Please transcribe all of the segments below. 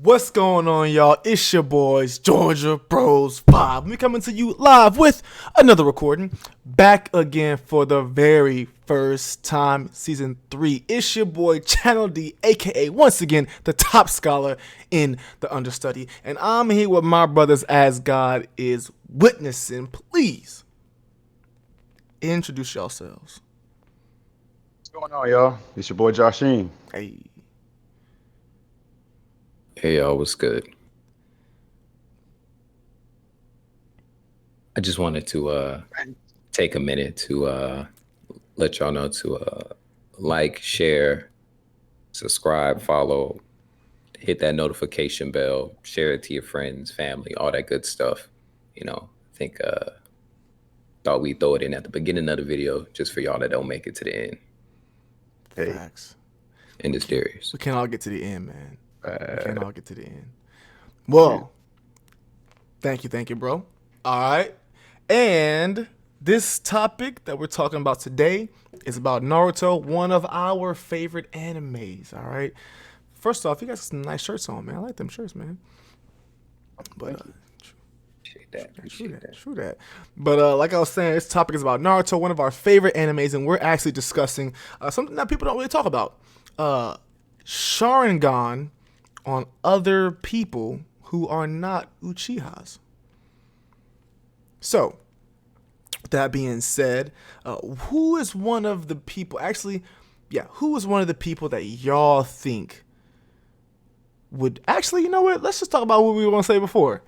What's going on, y'all? It's your boys, Georgia Bros 5. We coming to you live with another recording. Back again for the very first time, season 3. It's your boy, Channel D, aka once again, the top scholar in the understudy. And I'm here with my brothers as God is witnessing. Please introduce yourselves. What's going on, y'all? It's your boy Joshine. Hey. Hey y'all, what's good? I just wanted to take a minute to let y'all know to like, share, subscribe, follow, hit that notification bell, share it to your friends, family, all that good stuff. I think thought we'd throw it in at the beginning of the video just for y'all that don't make it to the end. Hey, Facts. And it's Darius. We can't all get to the end, man. We can't all get to the end. Well, thank you, bro. All right. And this topic that we're talking about today is about Naruto, one of our favorite animes. All right. First off, you got some nice shirts on, man. I like them shirts, man. But True that. But like I was saying, this topic is about Naruto, one of our favorite animes, and we're actually discussing something that people don't really talk about. Sharingan on other people who are not Uchihas. So, with that being said, who is one of the people, who is one of the people that y'all think would, you know what, let's just talk about what we were going to say before.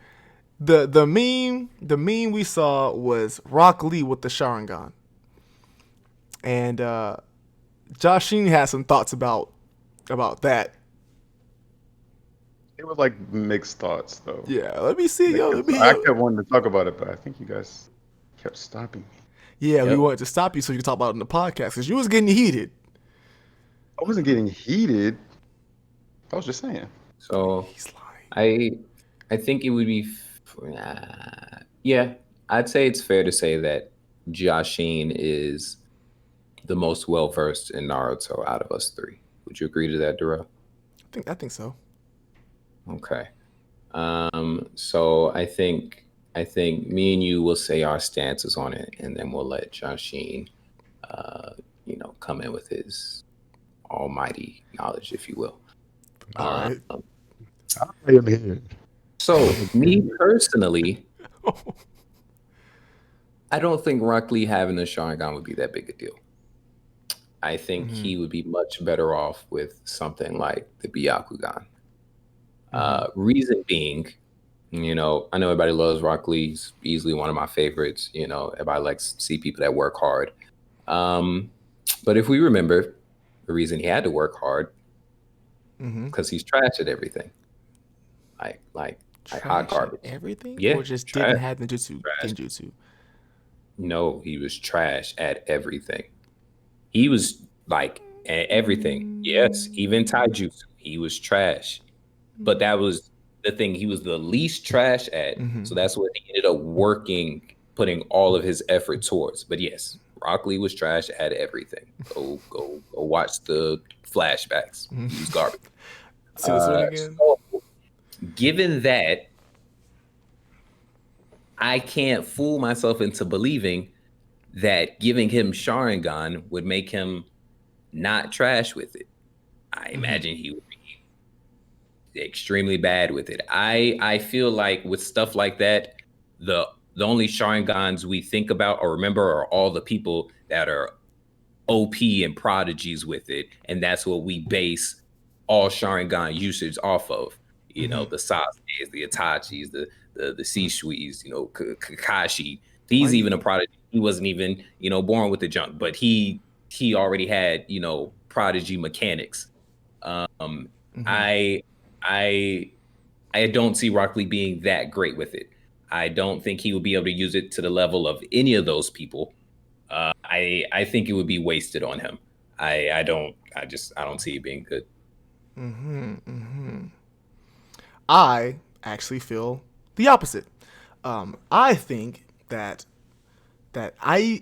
The meme we saw was Rock Lee with the Sharingan. And Joshine has some thoughts about that. it was like mixed thoughts though. Yeah, let me see. I kept wanting to talk about it, but I think you guys kept stopping me. Yeah, we Yep. wanted to stop you so you could talk about it in the podcast because you was getting heated. I wasn't getting heated. I was just saying. So He's lying. I think it would be yeah, I'd say it's fair to say that Joshine is the most well versed in Naruto out of us three. Would you agree to that, Darrell? I think so. Okay. So I think me and you will say our stances on it, and then we'll let Joshine, come in with his almighty knowledge, if you will. All right. I am here. So me personally, I don't think Rock Lee having the Sharingan would be that big a deal. I think he would be much better off with something like the Byakugan. Reason being, I know everybody loves Rock Lee. He's easily one of my favorites. Everybody likes to see people that work hard. But if we remember, the reason he had to work hard, because he's trash at everything. Like hot garbage. Everything? Yeah, Or just trash. didn't have ninjutsu? Trash. Genjutsu. No, he was trash at everything. He was like at everything. Yes, even taijutsu, he was trash. But that was the thing he was the least trash at. So that's what he ended up putting all of his effort towards. But yes, Rock Lee was trash at everything. Go watch the flashbacks. He was garbage. See this one again? So, given that, I can't fool myself into believing that giving him Sharingan would make him not trash with it. I imagine he would be extremely bad with it. I feel like with stuff like that, the only Sharingans we think about or remember are all the people that are OP and prodigies with it, and that's what we base all Sharingan usage off of. The Sasuke's, the Itachis, the Shishuis, Kakashi. He's even a prodigy. He wasn't even, born with the junk, but he already had, prodigy mechanics. I don't see Rock Lee being that great with it. I don't think he would be able to use it to the level of any of those people. I think it would be wasted on him. I don't see it being good. I actually feel the opposite. I think that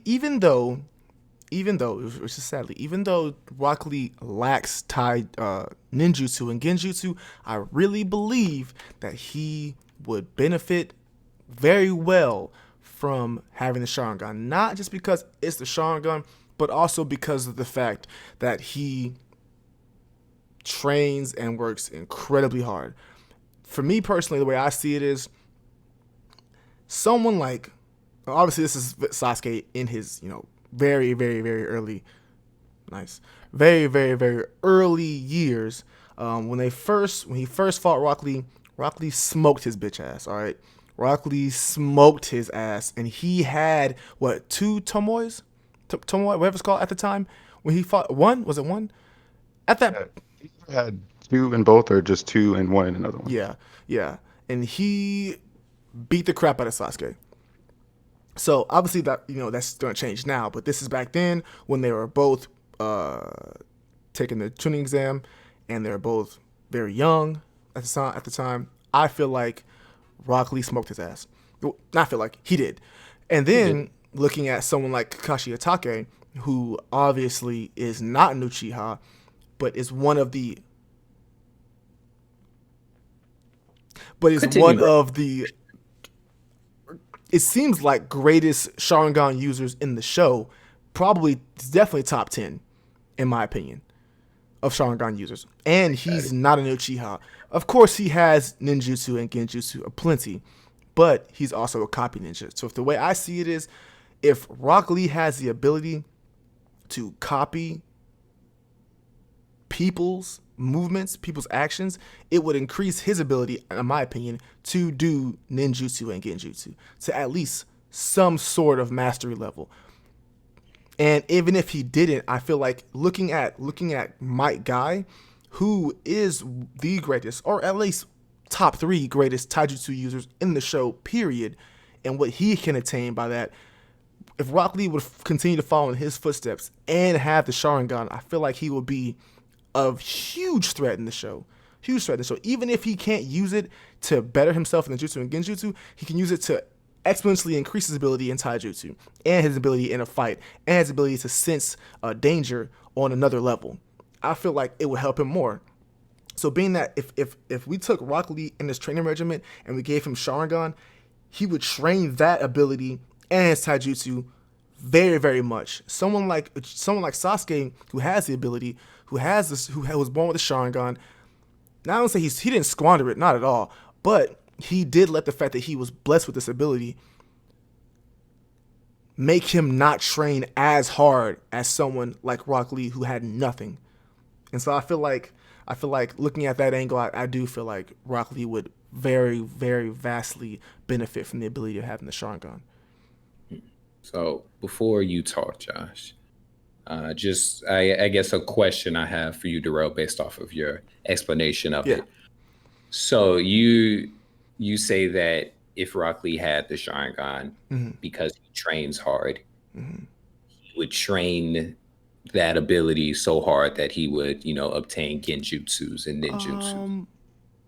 even though even though, which is sadly, even though Rock Lee lacks ninjutsu and genjutsu, I really believe that he would benefit very well from having the Sharingan. Not just because it's the Sharingan, but also because of the fact that he trains and works incredibly hard. For me personally, the way I see it is someone like, obviously this is Sasuke in his, very, very, very early, very, very, very early years. When he first fought Rock Lee smoked his bitch ass. All right, Rock Lee smoked his ass, and he had what, two tomoes, whatever it's called at the time when he fought. One, was it one? At that, He had two in both, or just two and one in another one. yeah, and he beat the crap out of Sasuke. So obviously that, that's going to change now, but this is back then when they were both taking the tuning exam, and they're both very young at the time. I feel like Rock Lee smoked his ass. Not feel like, he did. And then looking at someone like Kakashi Atake, who obviously is not an Uchiha, but is one of the it seems like greatest Sharingan users in the show. Probably, definitely top 10 in my opinion of Sharingan users, and he's not an Uchiha. Of course, he has ninjutsu and genjutsu aplenty, but he's also a copy ninja. So if the way I see it is, if Rock Lee has the ability to copy people's movements, people's actions, it would increase his ability, in my opinion, to do ninjutsu and genjutsu to at least some sort of mastery level. And even if he didn't, I feel like looking at Might Guy, who is the greatest, or at least top 3 greatest taijutsu users in the show, period, and what he can attain by that, if Rock Lee would continue to follow in his footsteps and have the Sharingan, I feel like he would be a huge threat in the show. Even if he can't use it to better himself in the jutsu and genjutsu, he can use it to exponentially increase his ability in taijutsu, and his ability in a fight, and his ability to sense danger on another level. I feel like it would help him more. So being that if we took Rock Lee in his training regimen and we gave him Sharingan, he would train that ability and his taijutsu very, very much. Someone like Sasuke, who has the ability, who was born with the Sharingan. Now I don't say he didn't squander it, not at all, but he did let the fact that he was blessed with this ability make him not train as hard as someone like Rock Lee, who had nothing. And so I feel like looking at that angle, I do feel like Rock Lee would very, very vastly benefit from the ability of having the Sharingan. So before you talk, Josh, just I guess a question I have for you, Darrell, based off of your explanation of it. So you say that if Rock Lee had the Sharingan, because he trains hard, he would train that ability so hard that he would, obtain genjutsus and ninjutsus.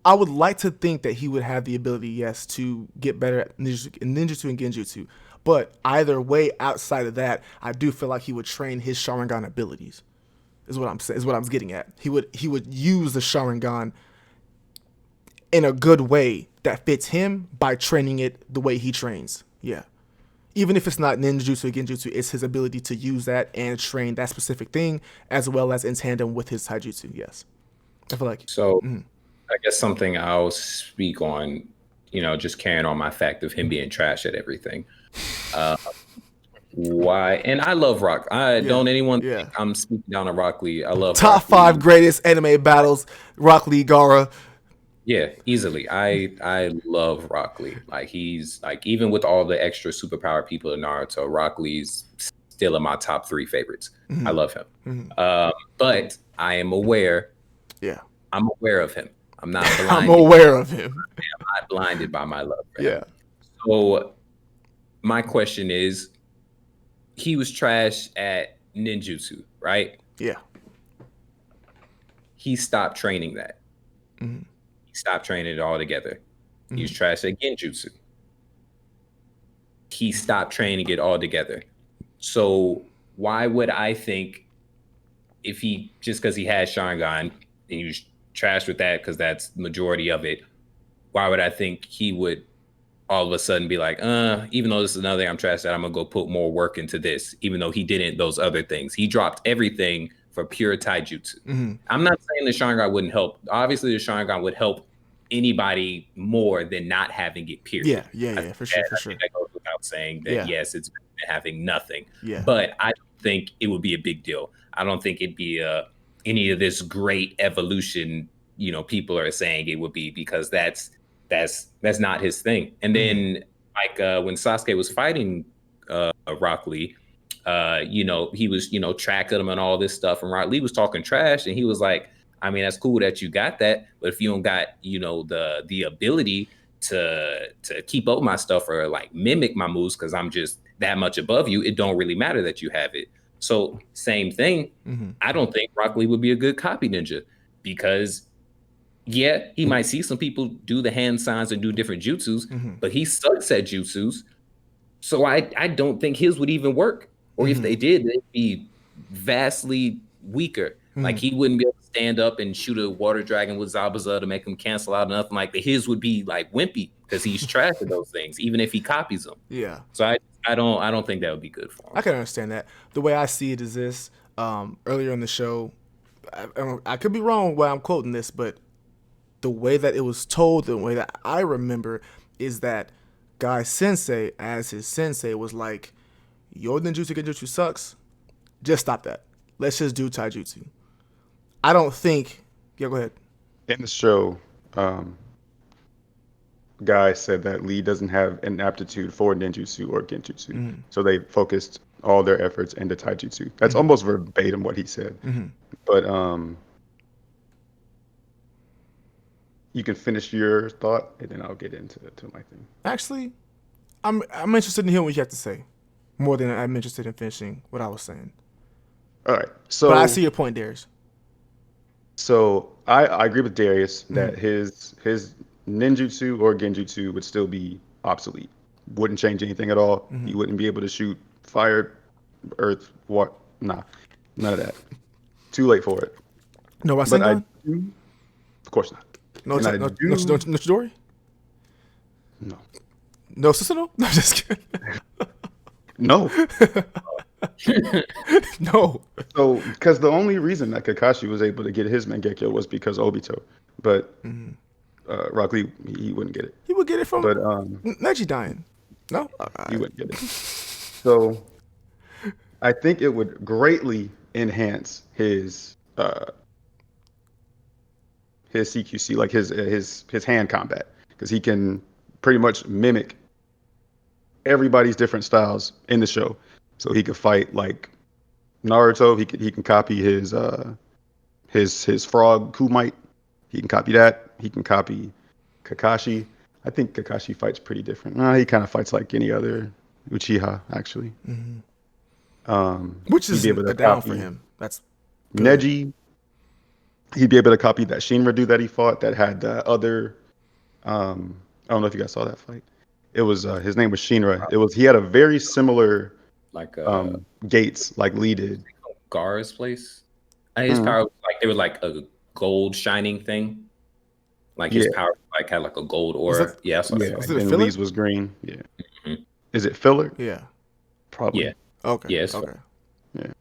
I would like to think that he would have the ability, yes, to get better at ninjutsu and genjutsu. But either way, outside of that, I do feel like he would train his Sharingan abilities. Is what I'm saying. Is what I'm getting at. He would use the Sharingan in a good way that fits him by training it the way he trains. Yeah. Even if it's not ninjutsu or genjutsu, it's his ability to use that and train that specific thing, as well as in tandem with his taijutsu. Yes. I feel like. So I guess something I'll speak on, just carrying on my fact of him being trash at everything. Why? And I love Rock. Don't anyone think I'm speaking down to Rock Lee. I love top Rock 5 Lee. Greatest anime battles, Rock Lee, Gaara. Yeah, easily. I love Rock Lee. Like, he's like, even with all the extra superpower people in Naruto, Rock Lee's still in my top 3 favorites. I love him. But I am aware. Yeah. I'm aware of him. I'm not blinded. I'm aware of him. I'm not blinded by my love for him. So my question is, he was trash at ninjutsu, right? Yeah. He stopped training that. He stopped training it altogether. He was trash at genjutsu. He stopped training it altogether. So why would I think if he just because he has Sharingan and he was trashed with that because that's the majority of it, why would I think he would all of a sudden be like, even though this is another thing I'm trashed at, I'm gonna go put more work into this, even though he didn't those other things. He dropped everything for pure taijutsu. I'm not saying the Sharingan wouldn't help. Obviously, the Sharingan would help anybody more than not having it, period. Yeah, for sure, for I sure. think that goes without saying that Yeah. yes, it's better than having nothing. Yeah. But I don't think it would be a big deal. I don't think it'd be any of this great evolution, people are saying it would be, because that's not his thing. And then like when Sasuke was fighting Rock Lee, he was, tracking him and all this stuff, and Rock Lee was talking trash, and he was like, I mean, that's cool that you got that, but if you don't got, the ability to keep up my stuff or like mimic my moves, because I'm just that much above you, it don't really matter that you have it. So same thing. I don't think Rock Lee would be a good copy ninja, because yeah, he might see some people do the hand signs and do different jutsus, but he sucks at jutsus. So I don't think his would even work. Or if they did, they'd be vastly weaker. Like he wouldn't be able to stand up and shoot a water dragon with Zabuza to make him cancel out nothing like that. His would be like wimpy because he's trash at those things, even if he copies them. Yeah. So I don't think that would be good for him. I can understand that. The way I see it is this. Earlier in the show, I could be wrong while I'm quoting this, but the way that it was told, the way that I remember, is that Guy Sensei, as his sensei, was like, your ninjutsu genjutsu sucks. Just stop that. Let's just do taijutsu. I don't think... Yeah, go ahead. In the show, Guy said that Lee doesn't have an aptitude for ninjutsu or genjutsu. So they focused all their efforts into taijutsu. That's almost verbatim what he said. But you can finish your thought, and then I'll get into my thing. Actually, I'm interested in hearing what you have to say, more than I'm interested in finishing what I was saying. All right. So, but I see your point, Darius. So I agree with Darius that his ninjutsu or genjutsu would still be obsolete. Wouldn't change anything at all. He wouldn't be able to shoot fire, earth, water. Nah, none of that. Too late for it. No Rasengan? Of course not. No Chidori? No. No Susanoo? No, just kidding. No. No. So, because the only reason that Kakashi was able to get his Mangekyo was because of Obito. But Rock Lee, he wouldn't get it. He would get it from Neji dying. No? He wouldn't get it. So, I think it would greatly enhance his CQC, like his hand combat, because he can pretty much mimic everybody's different styles in the show. So he could fight like Naruto. He can copy his frog Kumite. He can copy that. He can copy Kakashi. I think Kakashi fights pretty different. He kind of fights like any other Uchiha, actually. Which is a down for him. That's good. Neji. He'd be able to copy that Shinryu that he fought that had the other. I don't know if you guys saw that fight. It was his name was Shinra. He had a very similar like gates like Lee did. Gar's place. His power, like they were like a gold shining thing. Like his power, like had like a gold aura. And Lee's was green. Yeah. Is it filler? Yeah. Probably. Yeah. Okay. Yeah. Okay. Yeah.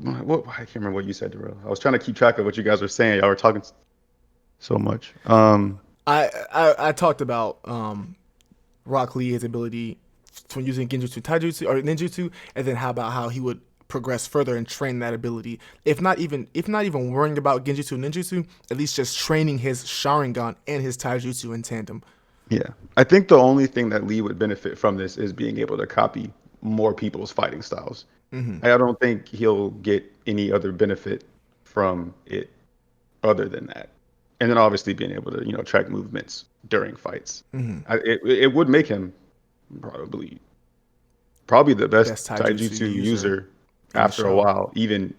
I can't remember what you said, Darrell. I was trying to keep track of what you guys were saying. Y'all were talking so much. I talked about Rock Lee, his ability from using genjutsu, taijutsu, or ninjutsu, and then how he would progress further and train that ability. If not even worrying about genjutsu and ninjutsu, at least just training his Sharingan and his taijutsu in tandem. Yeah, I think the only thing that Lee would benefit from this is being able to copy more people's fighting styles. I don't think he'll get any other benefit from it other than that. And then obviously being able to, track movements during fights. It would make him probably the best taijutsu user after a while, even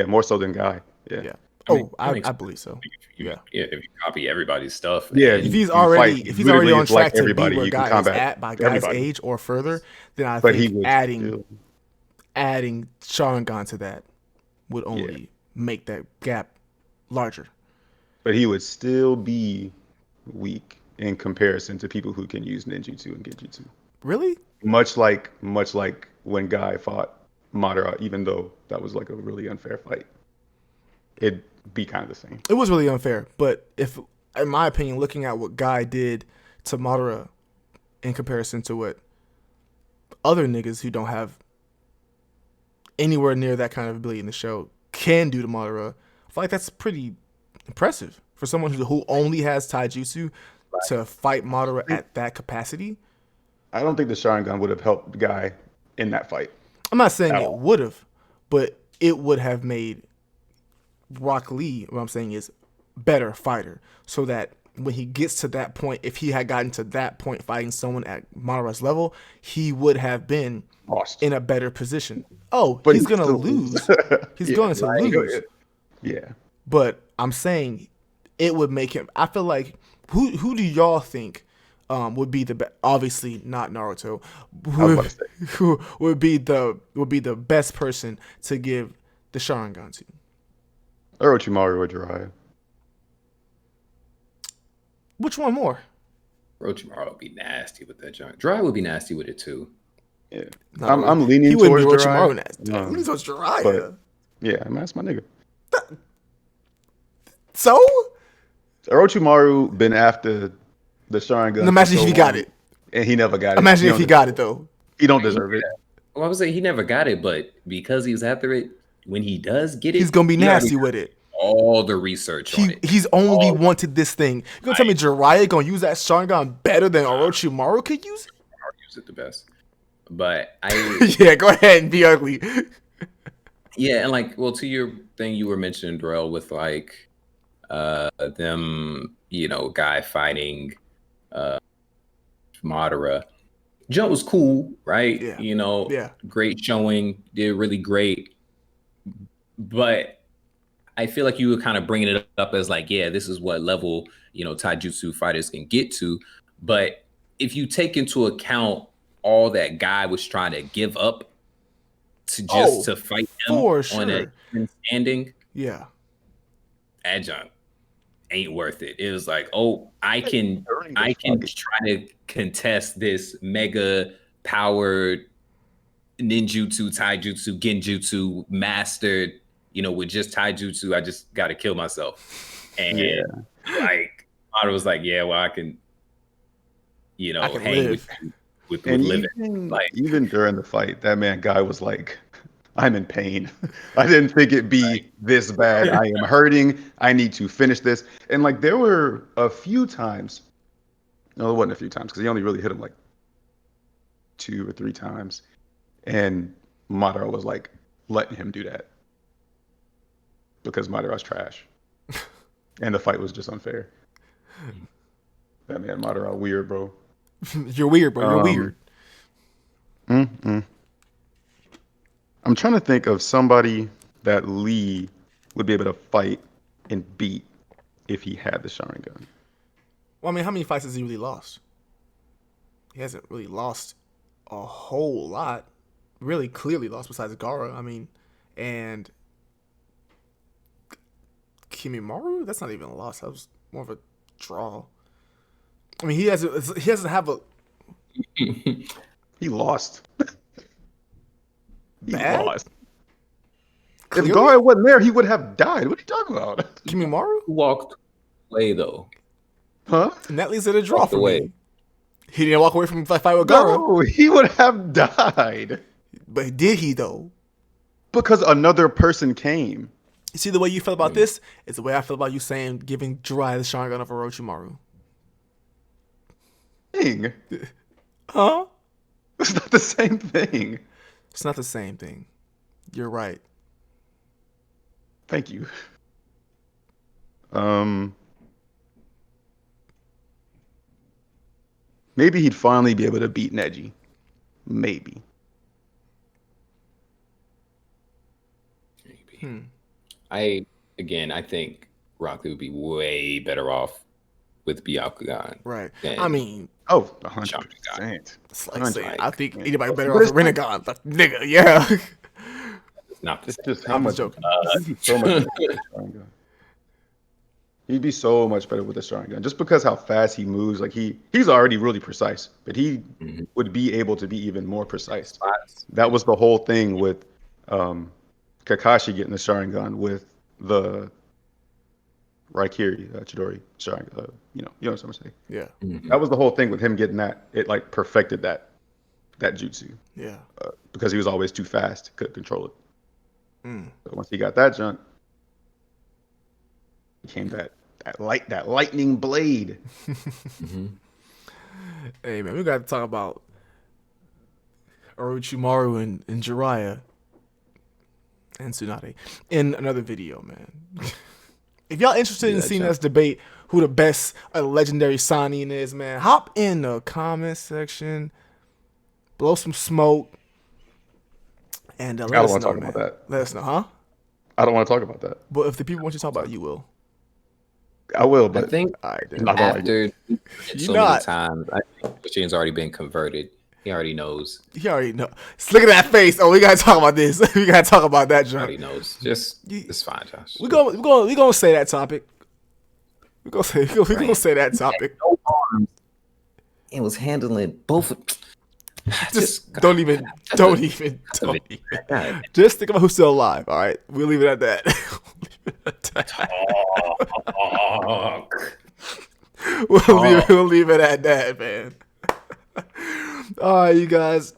more so than Guy. Yeah. makes I believe so. Yeah. if you copy everybody's stuff, Yeah, and If he's you fight. already Literally, on it's like track to be everybody. where You can Guy is combat at by Guy's everybody. age or further, then I But he think would adding still, Sharingan to that would yeah. only make that gap larger. But he would still be weak in comparison to people who can use ninjutsu and genjutsu. Really? Much like when Guy fought Madara, even though that was like a really unfair fight, it'd be kind of the same. It was really unfair, but if, in my opinion, looking at what Guy did to Madara in comparison to what other niggas who don't have anywhere near that kind of ability in the show can do to Madara, I feel like that's pretty impressive for someone who only has taijutsu to fight Madara at that capacity. I don't think the Sharingan would have helped Guy in that fight I'm not saying at it all. would have, but it would have made Rock Lee, what I'm saying is, better fighter, so that when he gets to that point, if he had gotten to that point fighting someone at Madara's level, he would have been Lost. in a better position. Oh, But he's he gonna still lose. He's Yeah, going to like, lose. Yeah. But I'm saying it would make him. I feel like who do y'all think would be the obviously not Naruto. I was about to say. Who would be the best person to give the Sharingan to? Orochimaru or Jiraiya. Which one more? Orochimaru would be nasty with that joint. Dry would be nasty with it too. Yeah. No, I'm leaning he wouldn't towards be Orochimaru. Jiraiya. He leans towards Jiraiya. But yeah, I mean, that's my nigga. So Orochimaru been after the Sharingan. imagine for if so he got long, it. and he never got it. Imagine if he got it though. He don't deserve it. Well, I would say he never got it, but because he was after it, when he does get it, He's gonna be he already nasty with it. all the research on it. He's only wanted this thing. You gonna tell me Jiraiya gonna use that Sharingan better than Orochimaru could use it? Use it the best. But I Yeah, go ahead and be ugly. yeah, and like, well, to your thing you were mentioning, Darrell, with like them, Guy fighting Madara. Joe was cool, right? Yeah. Yeah. Great showing, did really great. But I feel like you were kind of bringing it up as like, yeah, this is what level, taijutsu fighters can get to. But if you take into account all that Guy was trying to give up to fight him for on sure. a standing, Yeah. adjunct ain't worth it. It was like, oh, I can try to contest this mega powered ninjutsu, taijutsu, genjutsu mastered, with just taijutsu. I just got to kill myself. And like, Otter was like, yeah, well, I can hang live. with And living. even during the fight, that man Guy was like, I'm in pain. I didn't think it'd be this bad. I am hurting. I need to finish this. And like there were a few times. No, it wasn't a few times because he only really hit him like 2 or 3 times. And Madara was like letting him do that because Madara's trash. And the fight was just unfair. That man Madara weird, bro. You're weird, bro. You're weird. I'm trying to think of somebody that Lee would be able to fight and beat if he had the Sharingan. Well, I mean, how many fights has he really lost? He hasn't really lost a whole lot. Really clearly lost besides Gaara. I mean, and Kimimaro? That's not even a loss. That was more of a draw. I mean, he doesn't have a He lost. He bad? lost. Clearly? If Gaara wasn't there, he would have died. What are you talking about? Kimimaro? Who walked away though? Huh? And that leaves it a draw Walked for away. me. He didn't walk away from the fight with Gaara. No, he would have died But did he, though? because another person came. You see the way you feel about this? It's the way I feel about you saying giving Jiraiya the Sharingan of Orochimaru. Thing. Huh? It's not the same thing. It's not the same thing. You're right. Thank you. Maybe he'd finally be able to beat Neji. Maybe. I again, I think Rock Lee would be way better off with Byakugan. Right. Than I mean, Oh, Sharingan. 100%. it's like saying I think 100%. anybody better But off it's with Renegon. Like, nigga, yeah. It's not the It's same. just how I'm much. just joking. He'd be so much better with the Sharingan. He'd be so much better with the Sharingan just because how fast he moves. Like he's already really precise, but he Mhm. would be able to be even more precise. Spots. That was the whole thing with Kakashi getting the Sharingan with the Raikiri Chidori Sharingan. You know what I'm saying? Yeah. Mhm. That was the whole thing with him getting that. It like perfected that jutsu Yeah. because he was always too fast, couldn't control it. Mm. But once he got that junk, became that lightning blade. Mhm. Hey man, we got to talk about Orochimaru and Jiraiya and Tsunade in another video, man. If y'all interested Do in that, seeing John. us debate who the best legendary Sannin is, man, hop in the comment section, blow some smoke, and I let don't us want to know, talk about man. that. Let us know, huh? I don't want to talk about that. But if the people want you to talk about it, you will. I will, I but think All right, I'm then. not gonna like it. after You so many not. times, I think Shane's already been converted. He already knows. You already know. Just look at that face. Oh, we gotta talk about this. We gotta talk about that, John. Already knows. Just You- it's fine, Josh. We gonna say that topic. We gonna say that topic. No arms. It was handling both. Just don't even. God. Just think about who's still alive. All right, we'll leave it at that. Talk. We'll leave it at that, man. All right, you guys.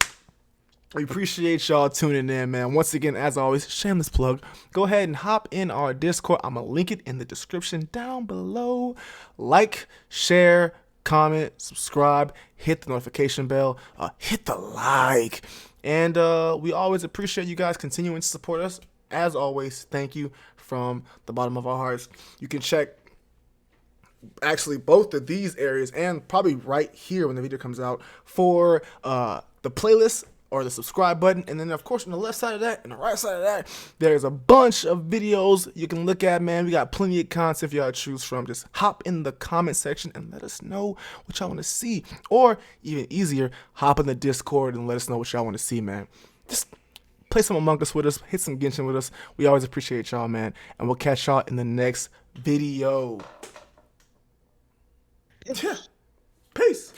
We appreciate y'all tuning in, man. Once again, as always, shameless plug. Go ahead and hop in our Discord. I'm going to link it in the description down below. Like, share, comment, subscribe, hit the notification bell, hit the like. And we always appreciate you guys continuing to support us. As always, thank you from the bottom of our hearts. You can check actually both of these areas and probably right here when the video comes out for the playlist or the subscribe button. And then of course on the left side of that and the right side of that, there's a bunch of videos you can look at, man. We got plenty of content for y'all to choose from. Just hop in the comment section and let us know what y'all want to see, or even easier, hop in the Discord and let us know what y'all want to see, man. Just play some Among Us with us, hit some Genshin with us. We always appreciate y'all, man, and we'll catch y'all in the next video. Peace.